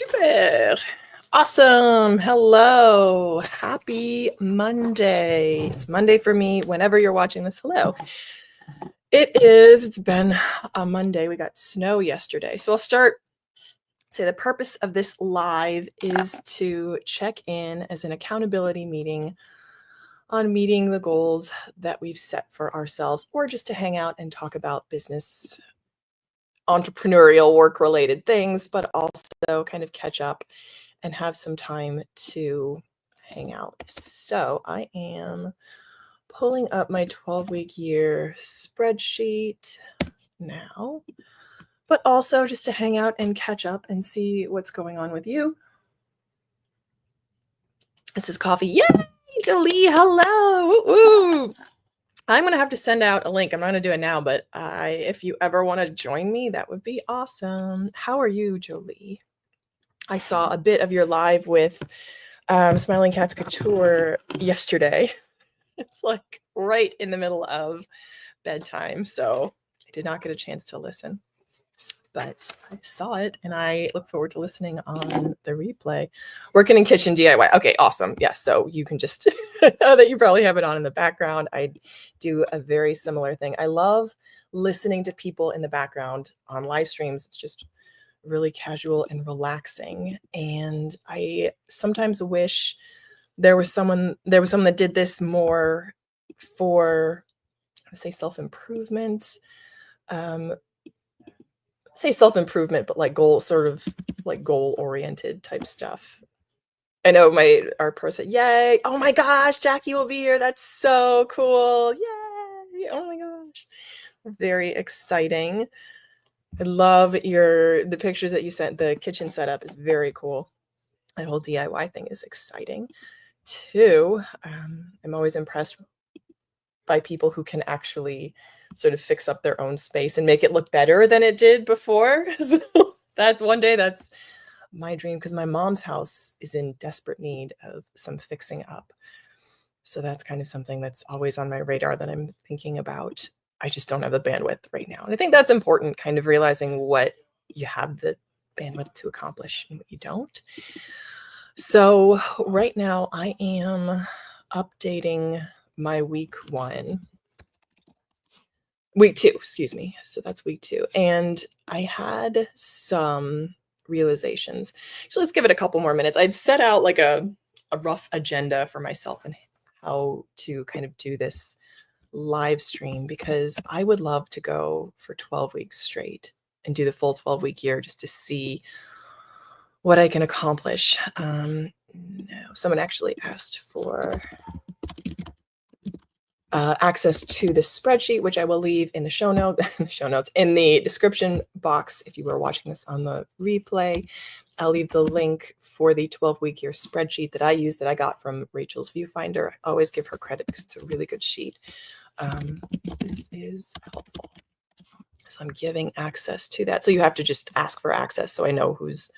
Super. Awesome. Hello. Happy Monday. It's Monday for me whenever you're watching this. Hello. It's been a Monday. We got snow yesterday. So I'll say the purpose of this live is to check in as an accountability meeting on meeting the goals that we've set for ourselves, or just to hang out and talk about business, entrepreneurial, work-related things, but also kind of catch up and have some time to hang out. So I am pulling up my 12-week year spreadsheet now, but also just to hang out and catch up and see what's going on with you. This is coffee. Yay, Jolie, hello. Woo. I'm going to have to send out a link. I'm not going to do it now, but if you ever want to join me, that would be awesome. How are you, Jolie? I saw a bit of your live with Smiling Cats Couture yesterday. It's like right in the middle of bedtime, so I did not get a chance to listen. But I saw it, and I look forward to listening on the replay. Working in kitchen DIY. Okay, awesome. Yes, so you can just know that you probably have it on in the background. I do a very similar thing. I love listening to people in the background on live streams. It's just really casual and relaxing. And I sometimes wish there was someone that did this more for, I would say, self-improvement. Say self-improvement, but like goal-oriented type stuff. I know our person, yay! Oh my gosh, Jackie will be here. That's so cool. Yay! Oh my gosh. Very exciting. I love the pictures that you sent. The kitchen setup is very cool. That whole DIY thing is exciting too. I'm always impressed by people who can actually sort of fix up their own space and make it look better than it did before. So that's my dream, because my mom's house is in desperate need of some fixing up. So that's kind of something that's always on my radar that I'm thinking about. I just don't have the bandwidth right now. And I think that's important, kind of realizing what you have the bandwidth to accomplish and what you don't. So right now I am updating my week 2, excuse me. So that's week 2. And I had some realizations. Actually, let's give it a couple more minutes. I'd set out like a rough agenda for myself and how to kind of do this live stream, because I would love to go for 12 weeks straight and do the full 12-week year just to see what I can accomplish. No, someone actually asked for access to the spreadsheet, which I will leave in the show notes in the description box. If you were watching this on the replay, I'll leave the link for the 12-week year spreadsheet that I use, that I got from Rachel's Viewfinder. I always give her credit because it's a really good sheet. This is helpful. So I'm giving access to that. So you have to just ask for access so I know who's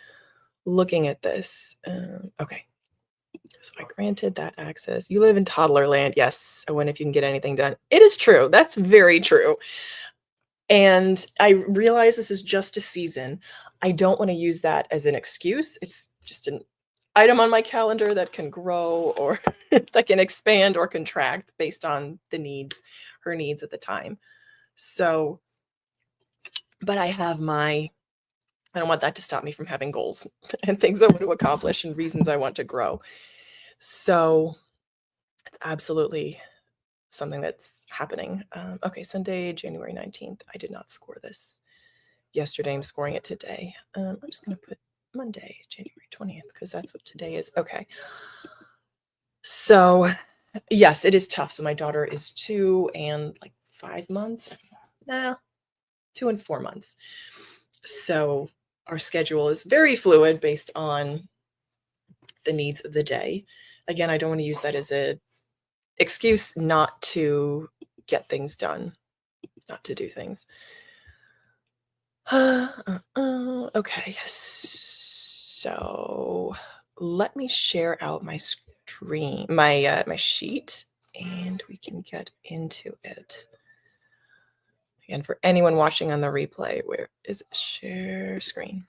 looking at this. Okay. So I granted that access. You live in toddler land. Yes. I wonder if you can get anything done. It is true. That's very true. And I realize this is just a season. I don't want to use that as an excuse. It's just an item on my calendar that can grow, or that can expand or contract based on her needs at the time. So, but I don't want that to stop me from having goals and things I want to accomplish and reasons I want to grow. So it's absolutely something that's happening. Okay, Sunday, January 19th. I did not score this yesterday. I'm scoring it today. I'm just going to put Monday, January 20th, because that's what today is. Okay. So yes, it is tough. So my daughter is 2 and like 5 months. 2 and 4 months. So our schedule is very fluid based on the needs of the day. Again, I don't want to use that as an excuse not to get things done, not to do things. Okay, so let me share out my screen, my sheet, and we can get into it. And for anyone watching on the replay, where is it? Share screen?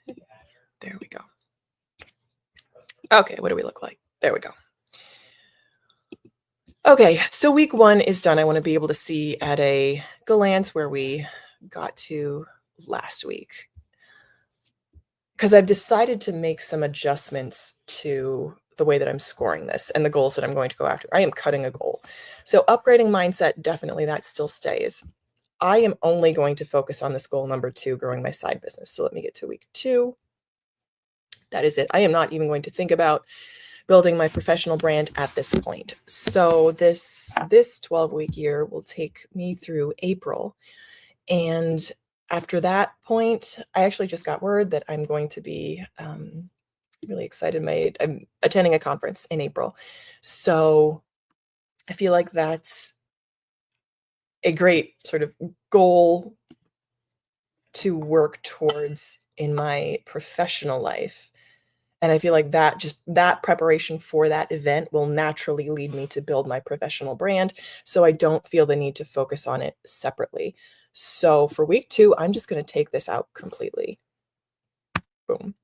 Okay. There we go. Okay, what do we look like? There we go. Okay, so week 1 is done. I want to be able to see at a glance where we got to last week, because I've decided to make some adjustments to the way that I'm scoring this and the goals that I'm going to go after. I am cutting a goal. So upgrading mindset, definitely that still stays. I am only going to focus on this goal number 2, growing my side business. So let me get to week 2. That is it. I am not even going to think about building my professional brand at this point. So this 12-week year will take me through April. And after that point, I actually just got word that I'm going to be really excited. I'm attending a conference in April. So I feel like that's a great sort of goal to work towards in my professional life. And I feel like that preparation for that event will naturally lead me to build my professional brand. So I don't feel the need to focus on it separately. So for week 2, I'm just going to take this out completely. Boom.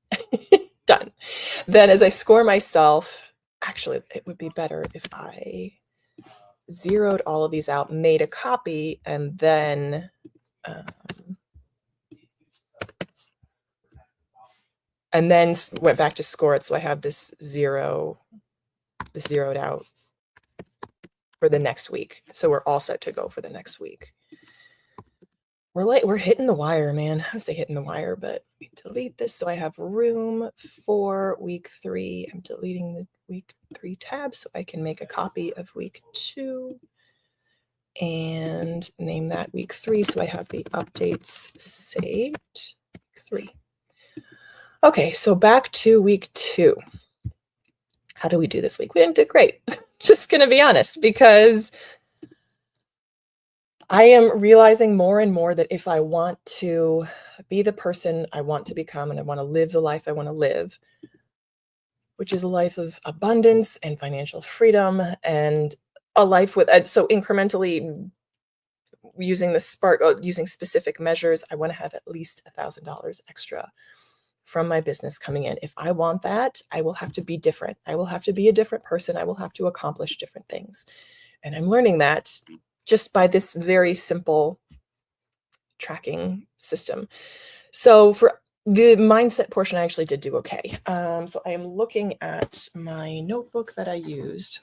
Done. Then as I score myself, actually, it would be better if I zeroed all of these out, made a copy, and then went back to score it. So I have this zeroed out for the next week. So we're all set to go for the next week. We're hitting the wire, man. I would say hitting the wire, but we delete this so I have room for week 3. I'm deleting the week 3 tab so I can make a copy of week 2 and name that week 3 so I have the updates saved. Week 3. Okay, so back to week 2. How do we do this week? We didn't do great. Just gonna be honest, because I am realizing more and more that if I want to be the person I want to become and I want to live the life I want to live, which is a life of abundance and financial freedom and a life with, so incrementally using using specific measures, I want to have at least $1,000 extra from my business coming in. If I want that, I will have to be different. I will have to be a different person. I will have to accomplish different things. And I'm learning that just by this very simple tracking system. So for the mindset portion, I actually did do okay. So I am looking at my notebook that I used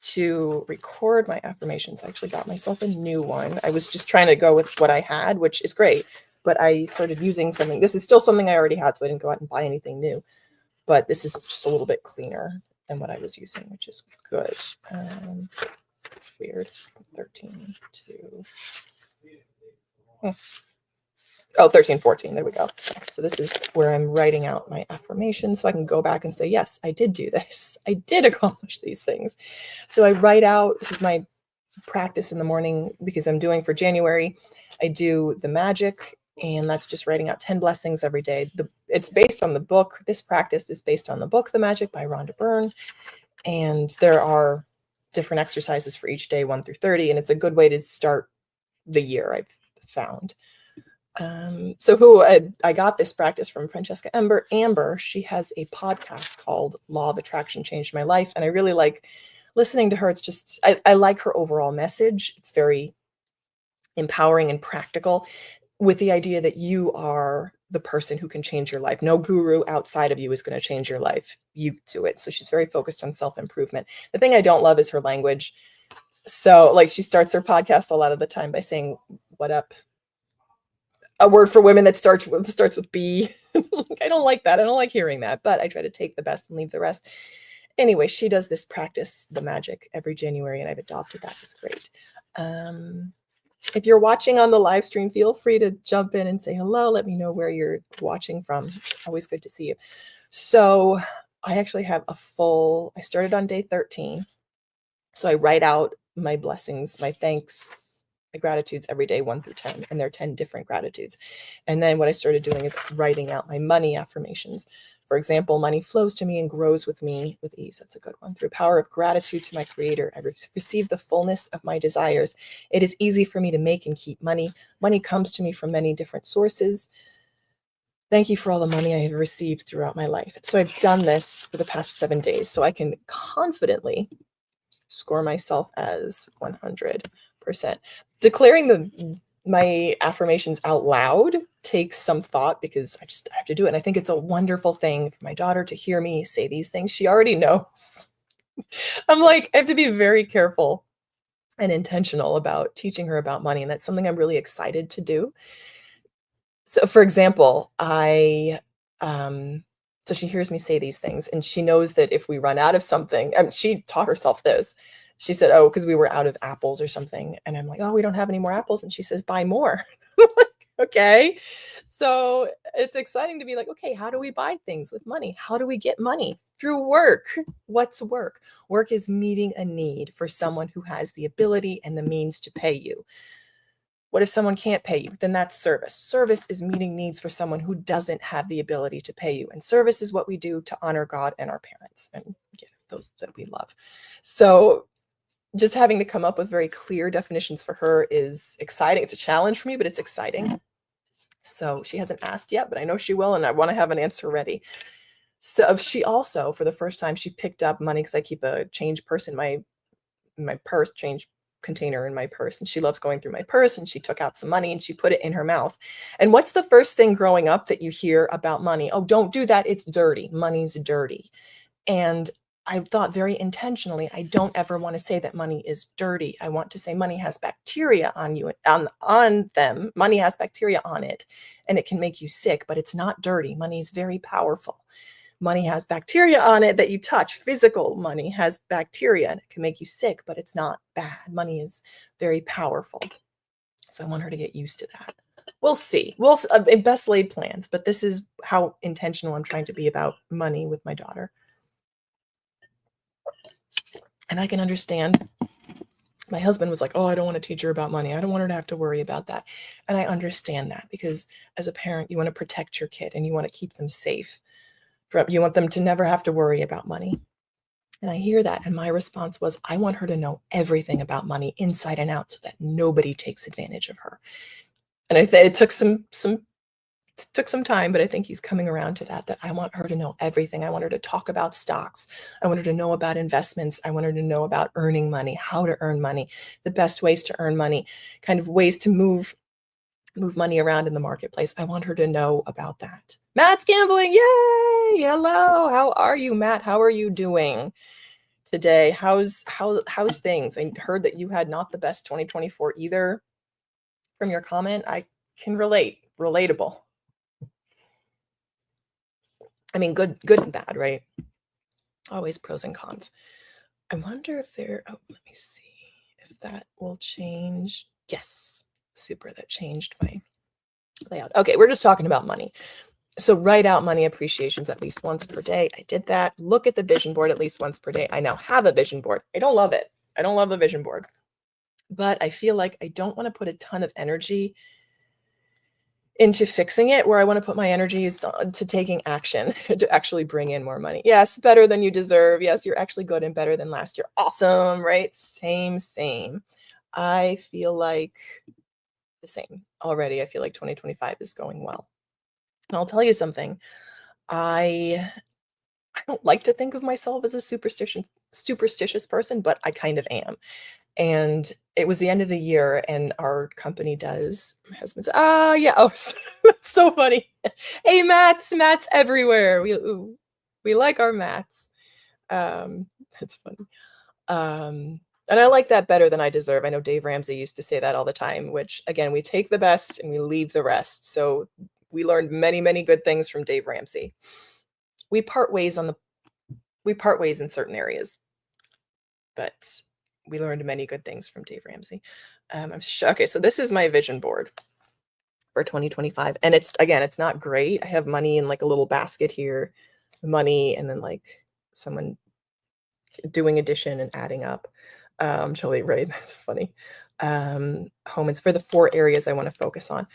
to record my affirmations. I actually got myself a new one. I was just trying to go with what I had, which is great, but I started using something. This is still something I already had, so I didn't go out and buy anything new, but this is just a little bit cleaner than what I was using, which is good. It's weird. 13 to 13, 14. There we go. So this is where I'm writing out my affirmations so I can go back and say, yes, I did do this. I did accomplish these things. So I write out, this is my practice in the morning because I'm doing for January. I do the magic, and that's just writing out 10 blessings every day. It's based on the book. This practice is based on the book, The Magic by Rhonda Byrne. And there are different exercises for each day, 1 through 30. And it's a good way to start the year, I've found. So I got this practice from Francesca Amber. She has a podcast called Law of Attraction Changed My Life. And I really like listening to her. It's just, I like her overall message. It's very empowering and practical, with the idea that you are the person who can change your life. No guru outside of you is going to change your life. You do it. So she's very focused on self-improvement. The thing I don't love is her language. So like she starts her podcast a lot of the time by saying, "What up?" A word for women that starts with B. I don't like that. I don't like hearing that, but I try to take the best and leave the rest. Anyway, she does this practice, the magic, every January, and I've adopted that. It's great. If you're watching on the live stream, feel free to jump in and say hello. Let me know where you're watching from. Always good to see you. So I actually have I started on day 13. So I write out my blessings, my thanks, my gratitudes every day, 1 through 10. And there are 10 different gratitudes. And then what I started doing is writing out my money affirmations. For example, money flows to me and grows with me with ease. That's a good one. Through power of gratitude to my creator, I receive the fullness of my desires. It is easy for me to make and keep money. Money comes to me from many different sources. Thank you for all the money I have received throughout my life. So I've done this for the past 7 days, so I can confidently score myself as 100%. Declaring my affirmations out loud takes some thought because I have to do it. And I think it's a wonderful thing for my daughter to hear me say these things. She already knows. I'm like, I have to be very careful and intentional about teaching her about money. And that's something I'm really excited to do. So, for example, so she hears me say these things, and she knows that if we run out of something, she taught herself this. She said, "Oh, because we were out of apples or something," and I'm like, "Oh, we don't have any more apples," and she says, "Buy more." I'm like, okay, so it's exciting to be like, okay, how do we buy things with money? How do we get money through work? What's work? Work is meeting a need for someone who has the ability and the means to pay you. What if someone can't pay you? Then that's service. Service is meeting needs for someone who doesn't have the ability to pay you. And service is what we do to honor God and our parents and those that we love. So just having to come up with very clear definitions for her is exciting. It's a challenge for me, but it's exciting. So she hasn't asked yet, but I know she will, and I want to have an answer ready. So she also, for the first time, she picked up money because I keep a change purse in my purse, change container in my purse, and she loves going through my purse, and she took out some money and she put it in her mouth. And what's the first thing growing up that you hear about money? Oh, don't do that, it's dirty. Money's dirty. And I thought very intentionally, I don't ever want to say that money is dirty. I want to say money has bacteria on them. Money has bacteria on it, and it can make you sick, but it's not dirty. Money is very powerful. Money has bacteria on it that you touch. Physical money has bacteria and it can make you sick, but it's not bad. Money is very powerful. So I want her to get used to that. We'll see. We'll best laid plans, but this is how intentional I'm trying to be about money with my daughter. And I can understand. My husband was like, "Oh, I don't want to teach her about money. I don't want her to have to worry about that." And I understand that because as a parent, you want to protect your kid and you want to keep them safe. You want them to never have to worry about money. And I hear that. And my response was, I want her to know everything about money inside and out so that nobody takes advantage of her. And it took some time, but I think he's coming around to that I want her to know everything. I want her to talk about stocks. I want her to know about investments. I want her to know about earning money, how to earn money, the best ways to earn money, kind of ways to move money around in the marketplace. I want her to know about that. Matt's gambling. Yay! Hello. How are you, Matt? How are you doing today? How's things? I heard that you had not the best 2024 either from your comment. I can relate. Relatable. I mean, good and bad, right? Always pros and cons. I wonder if let me see if that will change. Yes. Super. That changed my layout. Okay, we're just talking about money. So write out money appreciations at least once per day. I did that. Look at the vision board at least once per day. I now have a vision board. I don't love it. I don't love the vision board. But I feel like I don't want to put a ton of energy into fixing it, where I want to put my energy is to taking action to actually bring in more money. Yes, better than you deserve. Yes, you're actually good and better than last year. Awesome, right? Same. I feel like the same already. I feel like 2025 is going well. And I'll tell you something. I don't like to think of myself as a superstitious person, but I kind of am. And it was the end of the year, and our company does. My husband's, yeah, oh, so funny. Hey, Matt's everywhere. We like our Matt's. That's funny. And I like that better than I deserve. I know Dave Ramsey used to say that all the time, which again, we take the best and we leave the rest. So we learned many, many good things from Dave Ramsey. We part ways in certain areas, but we learned many good things from Dave Ramsey. Okay, so this is my vision board for 2025. And it's not great. I have money in like a little basket here, money, and then like someone doing addition and adding up. Totally right. That's funny. Home is for the 4 areas I want to focus on.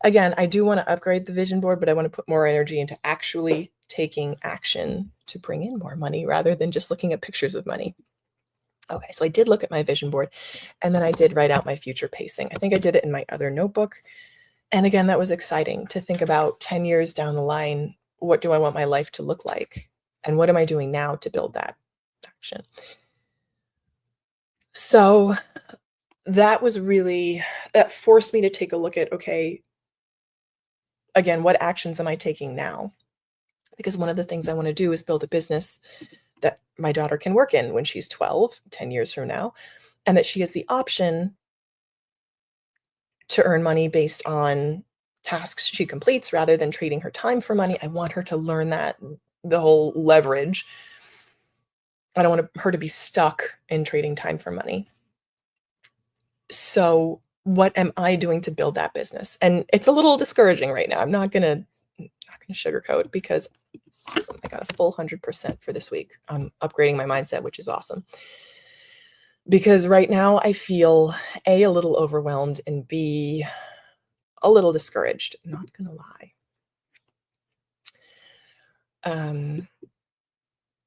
Again, I do want to upgrade the vision board, but I want to put more energy into actually taking action to bring in more money rather than just looking at pictures of money. Okay, so I did look at my vision board, and then I did write out my future pacing. I think I did it in my other notebook. And again, that was exciting to think about 10 years down the line. What do I want my life to look like? And what am I doing now to build that action? So that forced me to take a look at, okay, again, what actions am I taking now? Because one of the things I want to do is build a business that my daughter can work in when she's 12, 10 years from now, and that she has the option to earn money based on tasks she completes rather than trading her time for money. I want her to learn the whole leverage. I don't want her to be stuck in trading time for money. So what am I doing to build that business? And it's a little discouraging right now. I'm not gonna sugarcoat, because awesome, I got a full 100% for this week. I'm upgrading my mindset, which is awesome. Because right now I feel A, a little overwhelmed, and B, a little discouraged. Not gonna lie.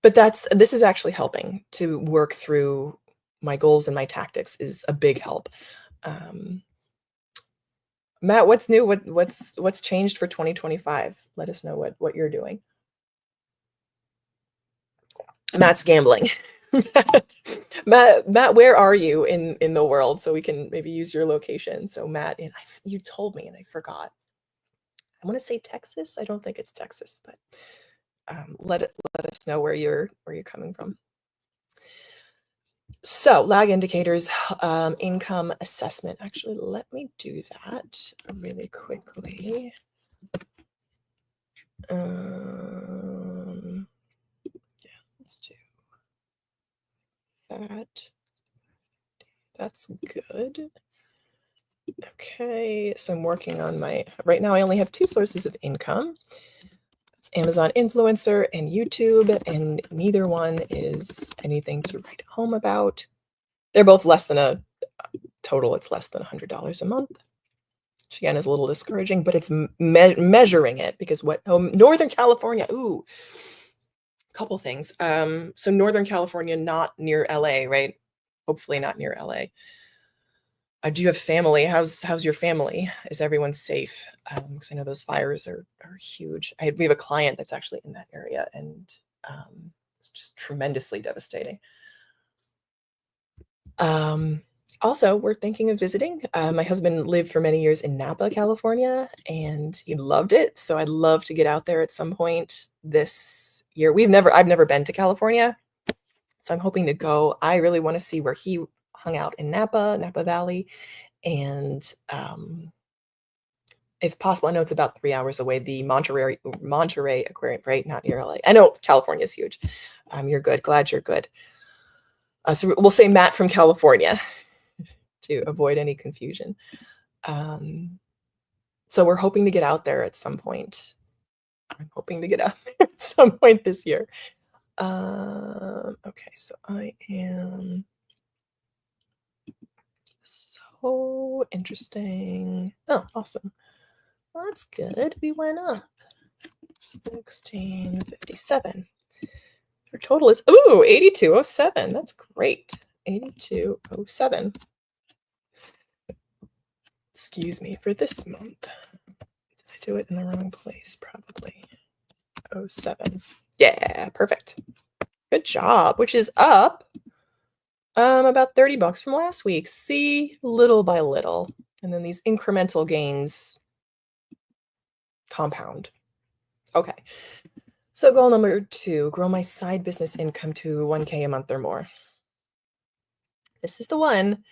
But this is actually helping to work through my goals, and my tactics is a big help. Matt, what's new? What's changed for 2025? Let us know what you're doing. Matt's gambling. Matt, where are you in the world, so we can maybe use your location? So Matt, you told me and I forgot. I want to say Texas. I don't think it's Texas, but let us know where you're coming from. So lag indicators, income assessment. Actually, let me do that really quickly. Yeah, let's do that. That's good. Okay, so I'm working on right now I only have 2 sources of income. It's Amazon Influencer and YouTube, and neither one is anything to write home about. They're both less than total, it's less than $100 a month, which again is a little discouraging, but it's measuring it, because Northern California, a couple things. So Northern California, not near LA, right? Hopefully not near LA. Do you have family? How's your family? Is everyone safe? Because I know those fires are huge. We have a client that's actually in that area, and it's just tremendously devastating. Also, we're thinking of visiting. My husband lived for many years in Napa, California, and he loved it. So I'd love to get out there at some point this year. I've never been to California, so I'm hoping to go. I really want to see where he hung out in Napa Valley, and if possible, I know it's about 3 hours away, the Monterey Aquarium, right? Not near LA. I know California is huge. You're good. Glad you're good. So we'll say Matt from California to avoid any confusion. So we're hoping to get out there at some point. I'm hoping to get out there at some point this year. Okay, so I am so interesting. Oh, awesome. Well, that's good. We went up 1657. Our total is 8207. That's great. 8207. Excuse me, for this month. Did I do it in the wrong place? Probably. 07. Yeah, perfect. Good job, which is up about $30 from last week. See, little by little. And then these incremental gains compound. Okay. So goal number 2, grow my side business income to 1K a month or more. This is the one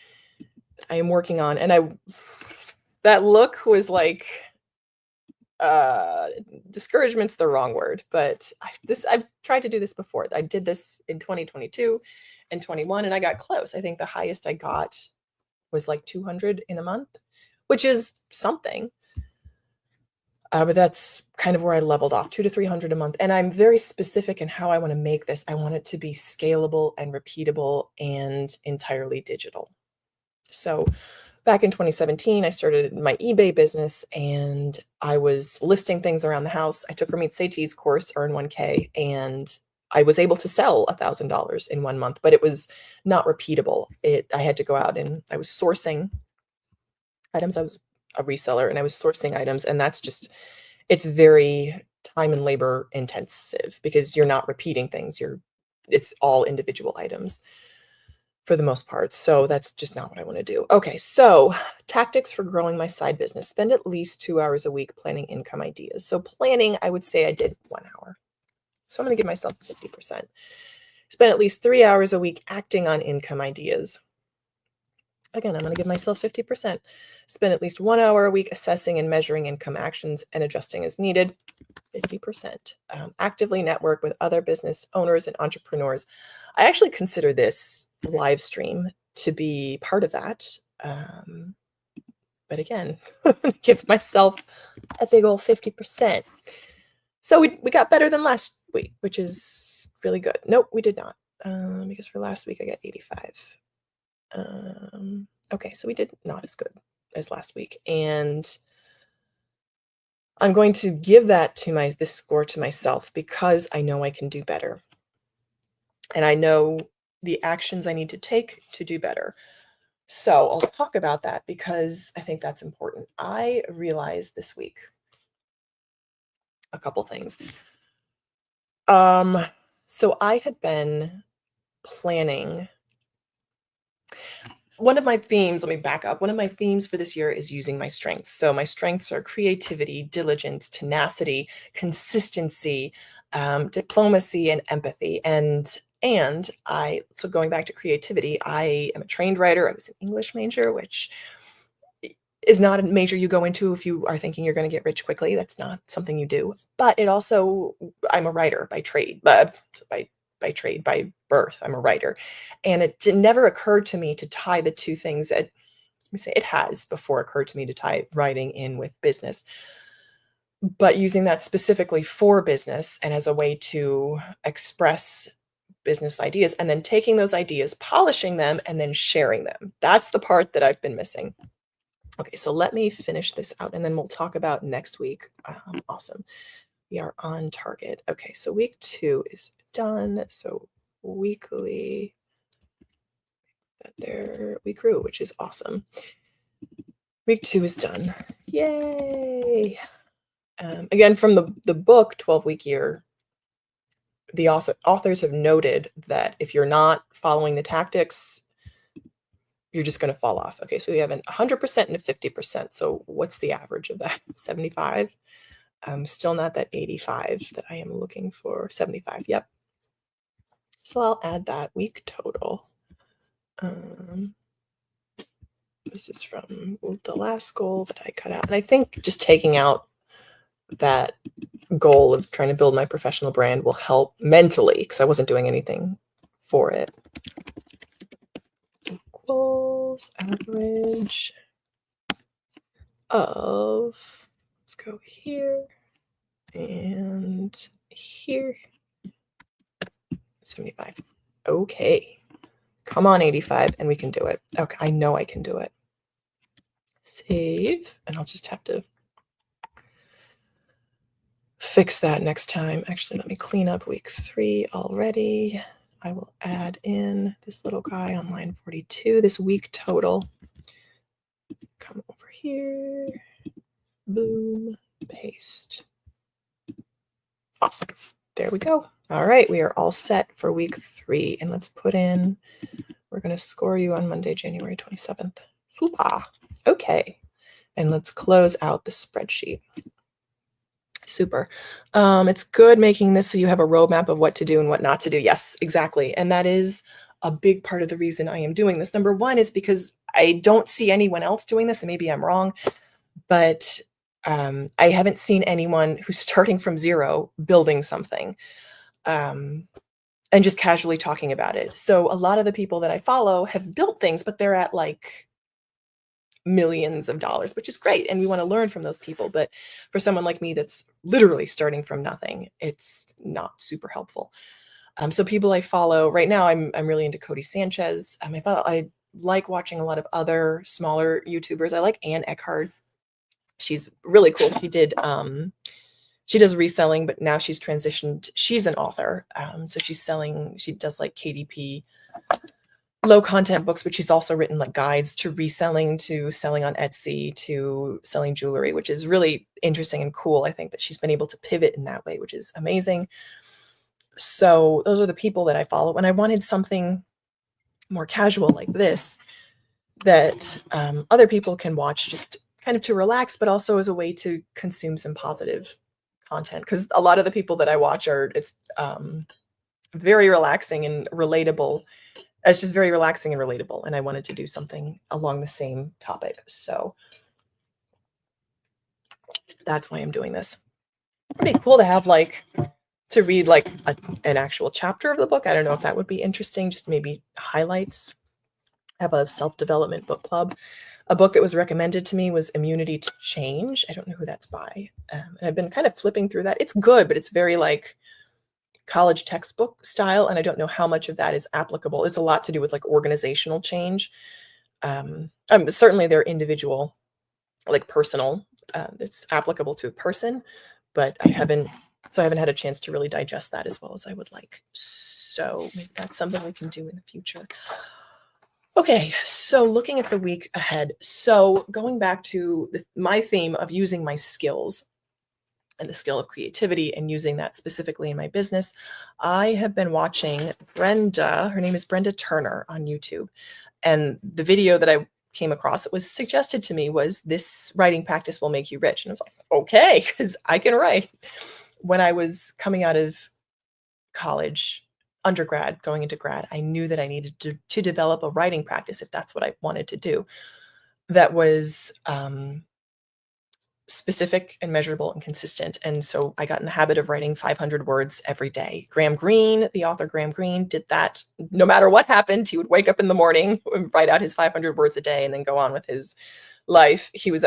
I am working on. And that look was like, discouragement's the wrong word, but I've tried to do this before. I did this in 2022 and 21, and I got close. I think the highest I got was like 200 in a month, which is something. But that's kind of where I leveled off, 200 to 300 a month. And I'm very specific in how I want to make this. I want it to be scalable and repeatable and entirely digital. So back in 2017, I started my eBay business, and I was listing things around the house. I took Ramit Sethi's course, Earn 1K, and I was able to sell $1,000 in 1 month, but it was not repeatable. I had to go out and I was sourcing items. I was a reseller and I was sourcing items, and that's just, it's very time and labor intensive because you're not repeating things. It's all individual items for the most part. So that's just not what I want to do. Okay, so tactics for growing my side business. Spend at least 2 hours a week planning income ideas. So planning, I would say I did 1 hour. So I'm going to give myself 50%. Spend at least 3 hours a week acting on income ideas. Again, I'm going to give myself 50%. Spend at least 1 hour a week assessing and measuring income actions and adjusting as needed. 50%. Actively network with other business owners and entrepreneurs. I actually consider this live stream to be part of that. But again, I'm going to give myself a big old 50%. So we got better than last week, which is really good. Nope, we did not. Because for last week I got 85. Okay, so we did not as good as last week. And I'm going to give that to this score to myself because I know I can do better. And I know the actions I need to take to do better. So I'll talk about that because I think that's important. I realized this week a couple things. So I had been planning. One of my themes, let me back up. One of my themes for this year is using my strengths. So my strengths are creativity, diligence, tenacity, consistency, diplomacy, and empathy. So going back to creativity, I am a trained writer. I was an English major, which is not a major you go into if you are thinking you're going to get rich quickly. That's not something you do. But I'm a writer by trade, by birth, I'm a writer. And it never occurred to me to tie the two things. Let me say it has before occurred to me to tie writing in with business. But using that specifically for business and as a way to express business ideas and then taking those ideas, polishing them, and then sharing them. That's the part that I've been missing. Okay, so let me finish this out and then we'll talk about next week. Awesome. We are on target. Okay, so week 2 is done. So weekly, we grew, which is awesome. Week 2 is done. Yay. Again, from the book 12-Week Year, the authors have noted that if you're not following the tactics, you're just going to fall off. Okay, so we have 100% and a 50%. So what's the average of that? 75? Still not that 85 that I am looking for. 75, yep. So I'll add that week total. This is from the last goal that I cut out. And I think just taking out that goal of trying to build my professional brand will help mentally because I wasn't doing anything for it. Equals average of, let's go here and here, 75. Okay. Come on, 85, and we can do it. Okay, I know I can do it. Save, and I'll just have to fix that next time. Actually, let me clean up week 3 already. I will add in this little guy on line 42, this week total. Come over here, boom, paste. Awesome. There we go. All right, we are all set for week 3. And let's put in, we're going to score you on Monday, January 27th. Super. Okay. And let's close out the spreadsheet. Super. It's good making this so you have a roadmap of what to do and what not to do. Yes, exactly. And that is a big part of the reason I am doing this. Number one is because I don't see anyone else doing this, and maybe I'm wrong, but I haven't seen anyone who's starting from zero building something and just casually talking about it. So a lot of the people that I follow have built things, but they're at like millions of dollars, which is great. And we want to learn from those people. But for someone like me that's literally starting from nothing, it's not super helpful. So people I follow right now, I'm really into Cody Sanchez. I like watching a lot of other smaller YouTubers. I like Ann Eckhart. She's really cool. She does reselling, but now she's transitioned. She's an author. So she does like KDP low content books, but she's also written like guides to reselling, to selling on Etsy, to selling jewelry, which is really interesting and cool. I think that she's been able to pivot in that way, which is amazing. So those are the people that I follow. And I wanted something more casual like this that other people can watch just kind of to relax, but also as a way to consume some positive content. Because a lot of the people that I watch it's very relaxing and relatable. It's just very relaxing and relatable. And I wanted to do something along the same topic. So that's why I'm doing this. It'd be cool to have to read an actual chapter of the book. I don't know if that would be interesting, just maybe highlights. I have a self-development book club. A book that was recommended to me was Immunity to Change. I don't know who that's by. And I've been kind of flipping through that. It's good, but it's very college textbook style. And I don't know how much of that is applicable. It's a lot to do with organizational change. Certainly they're individual, personal, it's applicable to a person, but I haven't had a chance to really digest that as well as I would like. So maybe that's something we can do in the future. Okay, so looking at the week ahead. So going back to my theme of using my skills and the skill of creativity and using that specifically in my business, I have been watching Brenda. Her name is Brenda Turner on YouTube. And the video that I came across that was suggested to me was, this writing practice will make you rich. And I was like, okay, because I can write. When I was coming out of college, undergrad, going into grad, I knew that I needed to develop a writing practice if that's what I wanted to do. That was specific and measurable and consistent. And so I got in the habit of writing 500 words every day. Graham Greene, the author Graham Greene, did that. No matter what happened, he would wake up in the morning and write out his 500 words a day and then go on with his life. He was,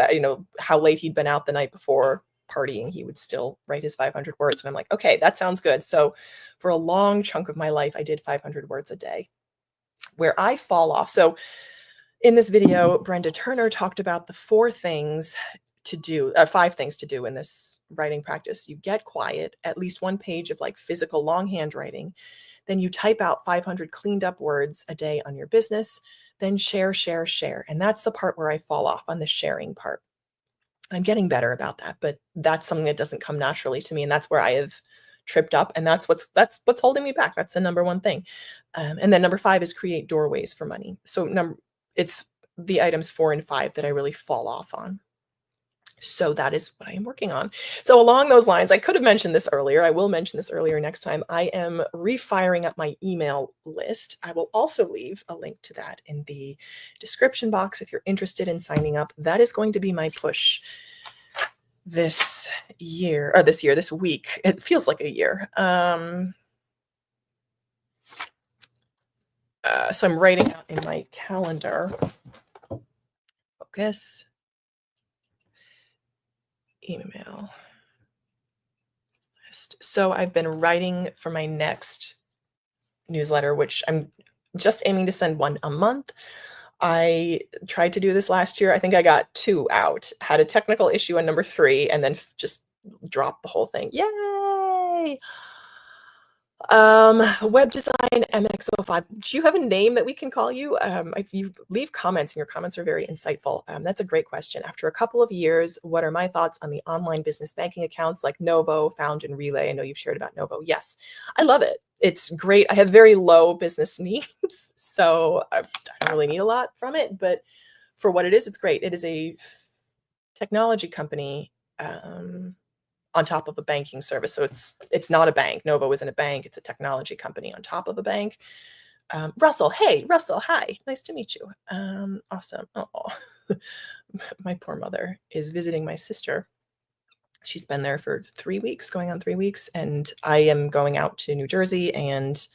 how late he'd been out the night before partying, he would still write his 500 words. And I'm like, okay, that sounds good. So for a long chunk of my life, I did 500 words a day. Where I fall off. So in this video, Brenda Turner talked about the 5 things to do in this writing practice. You get quiet, at least 1 page of physical longhand writing. Then you type out 500 cleaned up words a day on your business. Then share. And that's the part where I fall off, on the sharing part. I'm getting better about that, but that's something that doesn't come naturally to me. And that's where I have tripped up. And that's what's holding me back. That's the number one thing. And then number 5 is create doorways for money. So it's the items 4 and 5 that I really fall off on. So that is what I am working on. So along those lines, I could have mentioned this earlier. I will mention this earlier next time. I am refiring up my email list. I will also leave a link to that in the description box if you're interested in signing up. That is going to be my push this week. It feels like a year. So I'm writing out in my calendar. Focus. Email list. So I've been writing for my next newsletter, which I'm just aiming to send 1 a month. I tried to do this last year. I think I got 2 out, had a technical issue on number 3, and then just dropped the whole thing. Yay! Web design MX05. Do you have a name that we can call you? If you leave comments, and your comments are very insightful. That's a great question. After a couple of years, what are my thoughts on the online business banking accounts like Novo, Found, and Relay? I know you've shared about Novo. Yes, I love it. It's great. I have very low business needs, so I don't really need a lot from it. But for what it is, it's great. It is a technology company. On top of a banking service. So it's not a bank. Novo isn't a bank. It's a technology company on top of a bank. Russell, hey, Russell, hi. Nice to meet you. Awesome. Oh, my poor mother is visiting my sister. She's been there for 3 weeks, going on 3 weeks. And I am going out to New Jersey and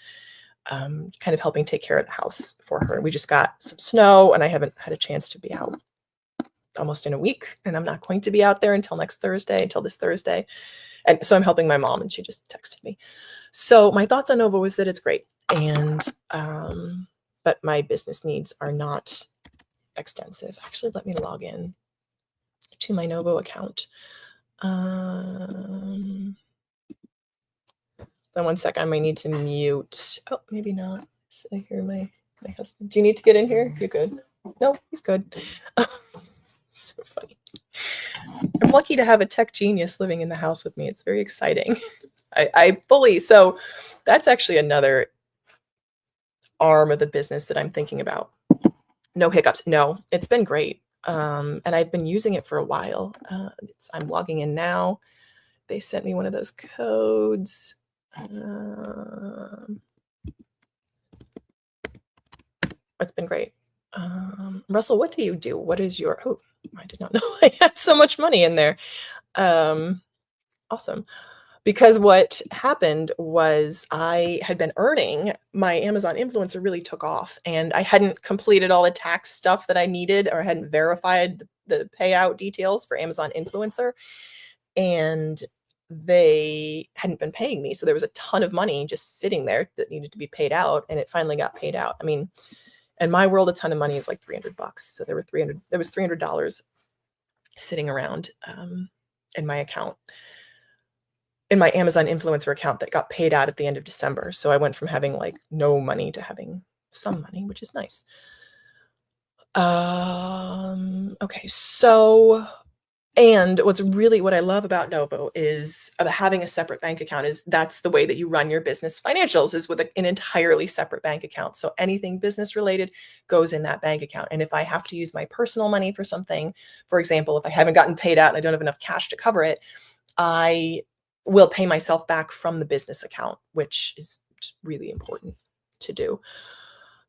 kind of helping take care of the house for her. We just got some snow and I haven't had a chance to be out almost in a week, and I'm not going to be out there until this Thursday. And so I'm helping my mom, and she just texted me. So my thoughts on Novo is that it's great, and but my business needs are not extensive. Actually, let me log in to my Novo account. Then 1 sec, I might need to mute. Oh, maybe not. So here my My husband. Do you need to get in here? You're good. No, he's good. So funny. I'm lucky to have a tech genius living in the house with me. It's very exciting. I fully, so that's actually another arm of the business that I'm thinking about. No hiccups. No, it's been great. And I've been using it for a while. I'm logging in now. They sent me one of those codes. It's been great. Russell, what do you do? What is your, oh, I did not know I had so much money in there. Awesome. Because what happened was I had been earning, my Amazon influencer really took off, and I hadn't completed all the tax stuff that I needed, or I hadn't verified the payout details for Amazon influencer, and they hadn't been paying me. So there was a ton of money just sitting there that needed to be paid out, and it finally got paid out. I mean, in my world, a ton of money is like $300. So there was $300 sitting around in my account, in my Amazon influencer account, that got paid out at the end of December. So I went from having like no money to having some money, which is nice. Okay, so, and what I love about Novo is having a separate bank account, is that's the way that you run your business financials, is with an entirely separate bank account. So anything business related goes in that bank account. And if I have to use my personal money for something, for example, if I haven't gotten paid out and I don't have enough cash to cover it, I will pay myself back from the business account, which is really important to do.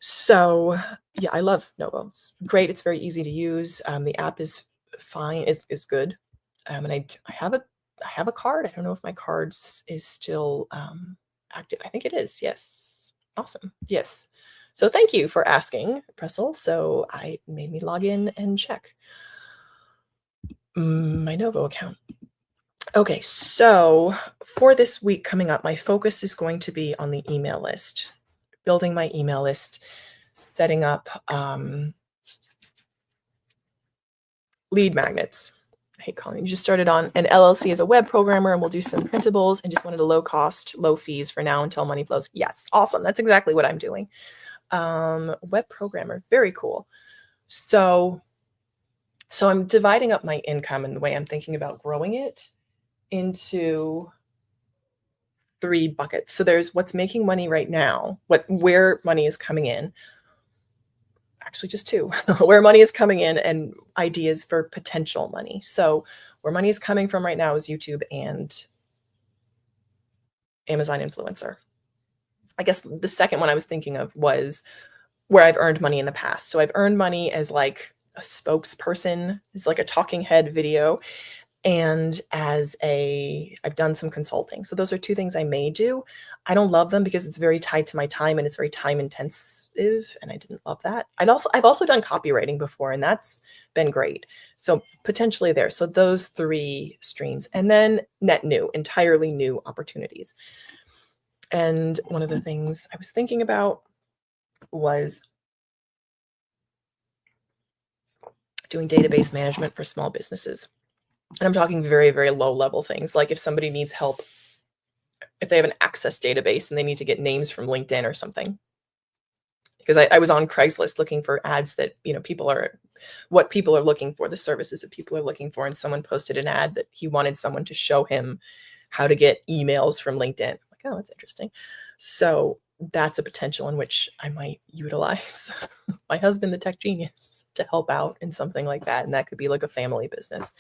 So yeah, I love Novo. It's great. It's very easy to use. The app is fine, is good. And I have a card. I don't know if my card is still active. I think it is. Yes. Awesome. Yes. So thank you for asking, Pressel. So I made me log in and check my Novo account. Okay, so for this week coming up, my focus is going to be on the email list, building my email list, setting up lead magnets. I hate calling it. You just started on an LLC as a web programmer, and we'll do some printables, and just wanted a low cost, low fees for now until money flows. Yes, awesome. That's exactly what I'm doing. Web programmer, very cool. So I'm dividing up my income, and the way I'm thinking about growing it into 3 buckets. So there's what's making money right now, where money is coming in. Actually, just 2, where money is coming in, and ideas for potential money. So where money is coming from right now is YouTube and Amazon influencer. I guess the second one I was thinking of was where I've earned money in the past. So I've earned money as like a spokesperson, as like a talking head video, and I've done some consulting. So those are 2 things I may do. I don't love them because it's very tied to my time, and it's very time intensive, and I didn't love that. I've also done copywriting before, and that's been great. So potentially there. So those 3 streams, and then entirely new opportunities. And one of the things I was thinking about was doing database management for small businesses. And I'm talking very, very low level things. Like if somebody needs help, if they have an access database and they need to get names from LinkedIn or something. Because I was on Craigslist looking for ads that, what people are looking for, the services that people are looking for. And someone posted an ad that he wanted someone to show him how to get emails from LinkedIn. I'm like, oh, that's interesting. So that's a potential in which I might utilize my husband, the tech genius, to help out in something like that. And that could be like a family business.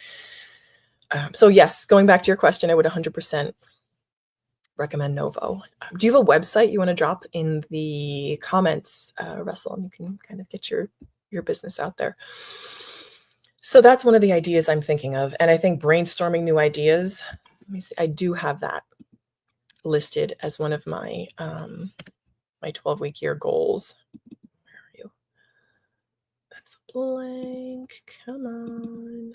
So yes, going back to your question, I would 100% recommend Novo. Do you have a website you want to drop in the comments, Russell, and you can kind of get your business out there? So that's one of the ideas I'm thinking of. And I think brainstorming new ideas, let me see, I do have that listed as one of my my 12-week year goals. Where are you? That's blank. Come on.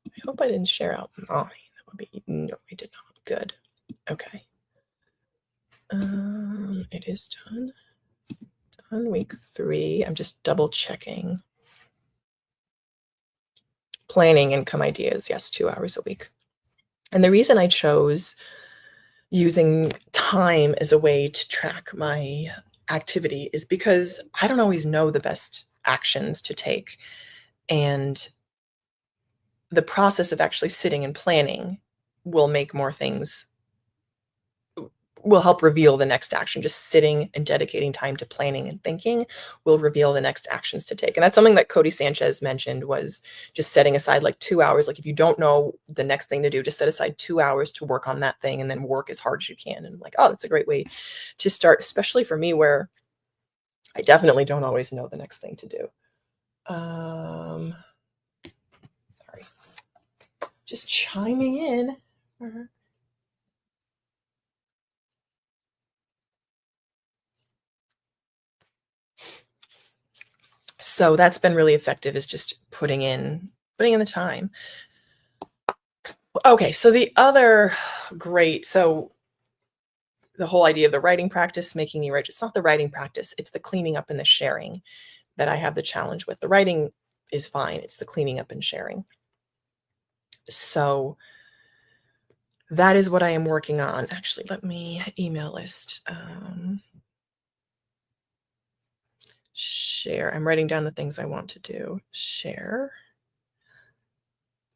I hope I didn't share out mine. That would be, no, I did not. Good. Okay. It is done. Done week 3. I'm just double checking. Planning income ideas. Yes, 2 hours a week. And the reason I chose using time as a way to track my activity is because I don't always know the best actions to take. And the process of actually sitting and planning will make more things will help reveal the next action. Just sitting and dedicating time to planning and thinking will reveal the next actions to take. And that's something that Cody Sanchez mentioned, was just setting aside like 2 hours. Like if you don't know the next thing to do, just set aside 2 hours to work on that thing and then work as hard as you can. And like, oh, that's a great way to start, especially for me where I definitely don't always know the next thing to do. Sorry, just chiming in. So that's been really effective, is just putting in the time. Okay, so the other great, so the whole idea of the writing practice making me rich, it's not the writing practice, it's the cleaning up and the sharing that I have the challenge with. The writing is fine, it's the cleaning up and sharing. So that is what I am working on. Actually, let me email list. Share. I'm writing down the things I want to do. Share.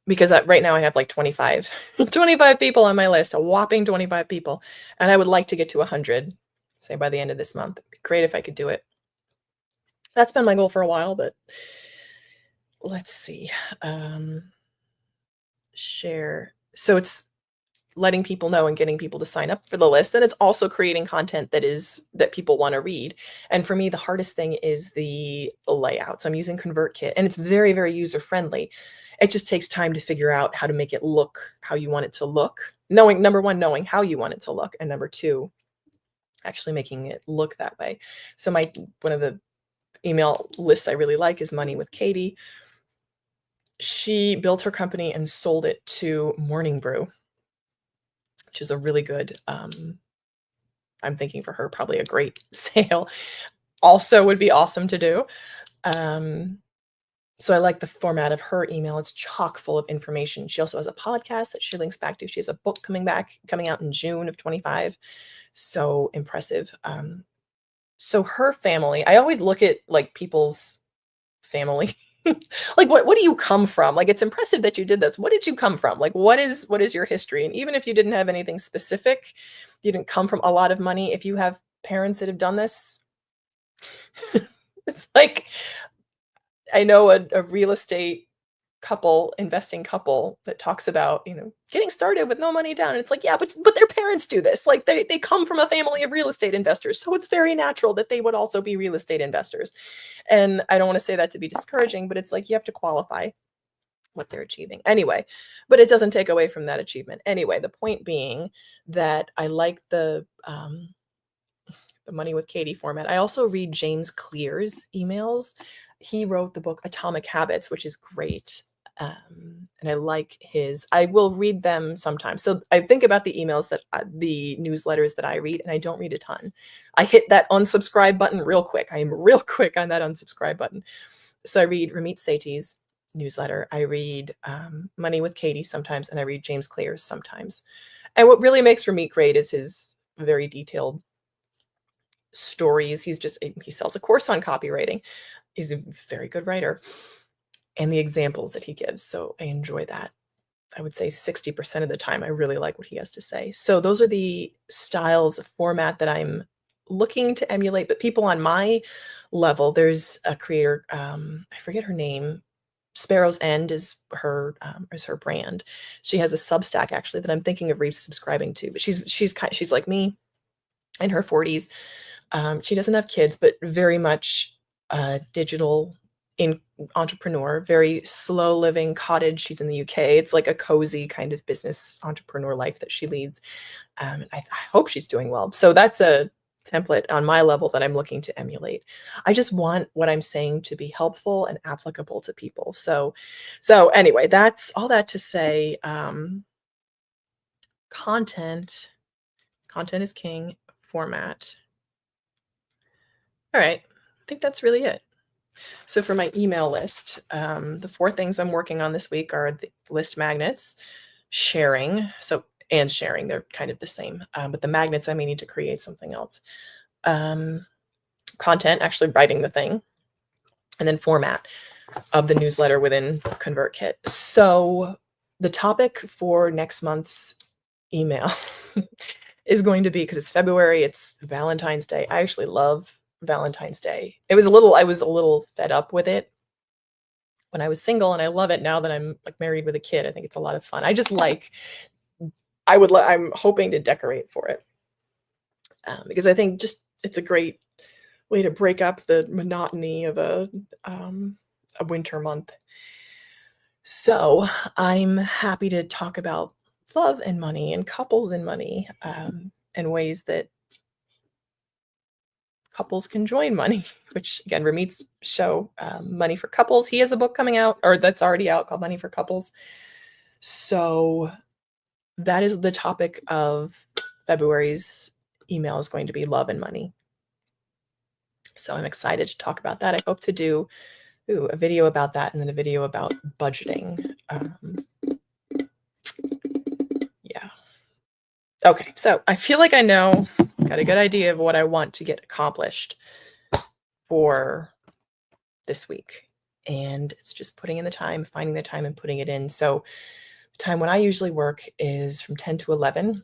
Because right now I have like 25 people on my list, a whopping 25 people. And I would like to get to 100, say by the end of this month. It'd be great if I could do it. That's been my goal for a while, but let's see. Share. So it's letting people know and getting people to sign up for the list. And it's also creating content that people want to read. And for me, the hardest thing is the layout. So I'm using ConvertKit, and it's very, very user friendly. It just takes time to figure out how to make it look how you want it to look. Number one, knowing how you want it to look. And number two, actually making it look that way. So one of the email lists I really like is Money with Katie. She built her company and sold it to Morning Brew, which is a really good, I'm thinking for her, probably a great sale. Also would be awesome to do. So I like the format of her email. It's chock full of information. She also has a podcast that she links back to. She has a book coming out in June of 25. So impressive. So her family, I always look at like people's family. Like what do you come from? Like, it's impressive that you did this. What did you come from? Like, what is your history? And even if you didn't have anything specific, you didn't come from a lot of money, if you have parents that have done this, it's like, I know a real estate investing couple that talks about, getting started with no money down. And it's like, yeah, but their parents do this. Like they come from a family of real estate investors. So it's very natural that they would also be real estate investors. And I don't want to say that to be discouraging, but it's like, you have to qualify what they're achieving anyway, but it doesn't take away from that achievement. Anyway, the point being that I like the Money with Katie format. I also read James Clear's emails. He wrote the book Atomic Habits, which is great. And I like I will read them sometimes. So I think about the emails the newsletters that I read, and I don't read a ton. I hit that unsubscribe button real quick. I am real quick on that unsubscribe button. So I read Ramit Sethi's newsletter. I read Money with Katie sometimes, and I read James Clear's sometimes. And what really makes Ramit great is his very detailed stories. He sells a course on copywriting. He's a very good writer, and the examples that he gives. So I enjoy that. I would say 60% of the time, I really like what he has to say. So those are the styles of format that I'm looking to emulate. But people on my level, there's a creator, I forget her name. Sparrow's End is her brand. She has a Substack actually that I'm thinking of resubscribing to. But she's like me, in her 40s. She doesn't have kids, but very much digital entrepreneur, very slow living cottage. She's in the UK. It's like a cozy kind of business entrepreneur life that she leads. And I hope she's doing well. So that's a template on my level that I'm looking to emulate. I just want what I'm saying to be helpful and applicable to people. So anyway, that's all that to say, content is king. Format. All right. I think that's really it. So for my email list, the 4 things I'm working on this week are the list magnets, sharing. So and sharing. They're kind of the same. But the magnets, I may need to create something else. Content, actually writing the thing, and then format of the newsletter within ConvertKit. So the topic for next month's email is going to be, because it's February, it's Valentine's Day. I actually love Valentine's Day. I was a little fed up with it when I was single, and I love it now that I'm like married with a kid. I think it's a lot of fun. I'm hoping to decorate for it because I think just it's a great way to break up the monotony of a winter month. So I'm happy to talk about love and money and couples and money and ways that couples can join money, which again, Ramit's show, Money for Couples. He has a book coming out, or that's already out, called Money for Couples. So that is the topic of February's email, is going to be love and money. So I'm excited to talk about that. I hope to do a video about that, and then a video about budgeting. Yeah. Okay, so I feel like I got a good idea of what I want to get accomplished for this week. And it's just putting in the time, finding the time and putting it in. So the time when I usually work is from 10 to 11.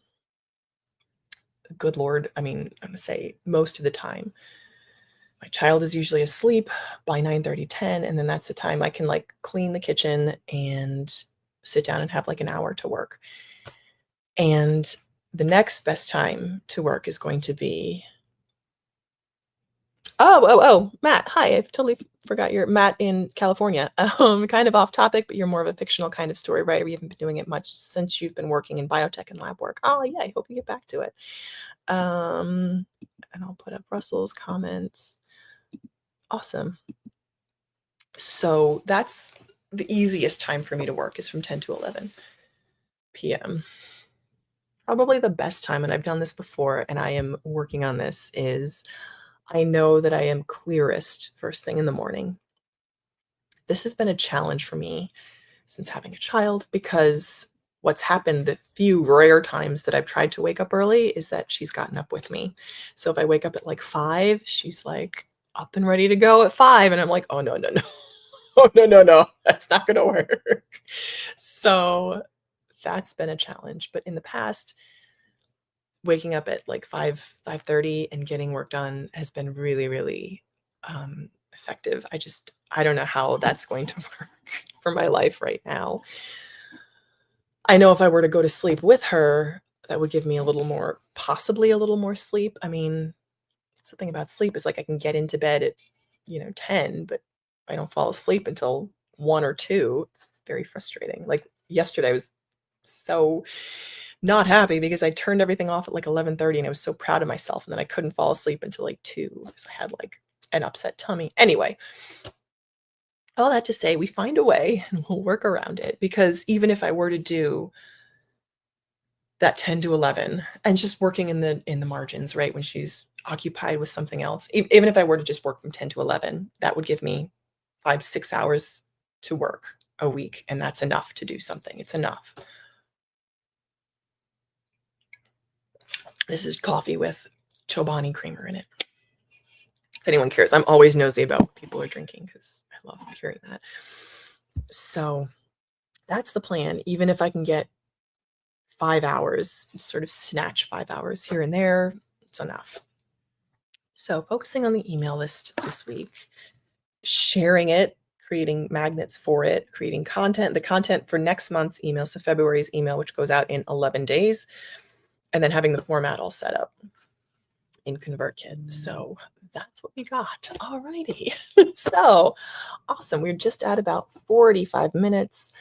Good Lord. I mean, I'm going to say most of the time. My child is usually asleep by 9:30, 10. And then that's the time I can like clean the kitchen and sit down and have like an hour to work. And the next best time to work is going to be, Matt, hi, I've totally forgot you're Matt in California. Kind of off topic, but you're more of a fictional kind of story writer. We haven't been doing it much since you've been working in biotech and lab work. Oh yeah, I hope you get back to it. And I'll put up Russell's comments. Awesome. So that's the easiest time for me to work, is from 10 to 11 p.m. Probably the best time, and I've done this before and I am working on this, is I know that I am clearest first thing in the morning. This has been a challenge for me since having a child, because what's happened the few rare times that I've tried to wake up early is that she's gotten up with me. So if I wake up at like 5, she's like up and ready to go at 5. And I'm like, oh, no. Oh, no. That's not going to work. So that's been a challenge. But in the past, waking up at like 5:30 and getting work done has been really, really effective. I don't know how that's going to work for my life right now. I know if I were to go to sleep with her, that would give me possibly a little more sleep. I mean, something about sleep is like I can get into bed at 10, but I don't fall asleep until 1 or 2. It's very frustrating. Like yesterday, I was so not happy because I turned everything off at like 11:30 and I was so proud of myself, and then I couldn't fall asleep until like 2 because I had like an upset tummy. Anyway, all that to say, we find a way and we'll work around it, because even if I were to do that 10 to 11 and just working in the margins, right, when she's occupied with something else, even if I were to just work from 10 to 11, that would give me 5-6 hours to work a week, and that's enough to do something. It's enough. This is coffee with Chobani creamer in it. If anyone cares, I'm always nosy about what people are drinking because I love hearing that. So that's the plan. Even if I can get 5 hours, sort of snatch 5 hours here and there, it's enough. So focusing on the email list this week, sharing it, creating magnets for it, creating content, the content for next month's email, so February's email, which goes out in 11 days, and then having the format all set up in ConvertKit. So that's what we got. All righty. So awesome. We're just at about 45 minutes.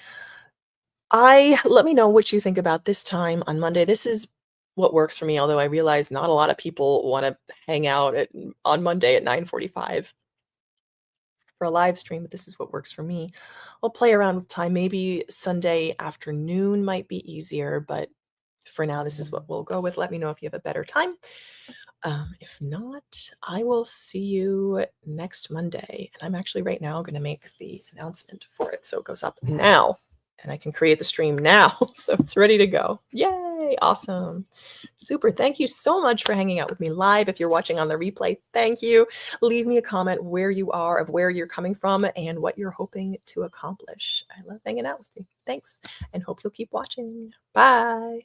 Let me know what you think about this time on Monday. This is what works for me, although I realize not a lot of people want to hang out on Monday at 9:45 for a live stream, but this is what works for me. I'll play around with time. Maybe Sunday afternoon might be easier, but for now, this is what we'll go with. Let me know if you have a better time. If not, I will see you next Monday. And I'm actually right now going to make the announcement for it. So it goes up now and I can create the stream now. So it's ready to go. Yay! Yay, awesome. Super. Thank you so much for hanging out with me live. If you're watching on the replay, thank you. Leave me a comment where you are, of where you're coming from, and what you're hoping to accomplish. I love hanging out with you. Thanks, and hope you'll keep watching. Bye.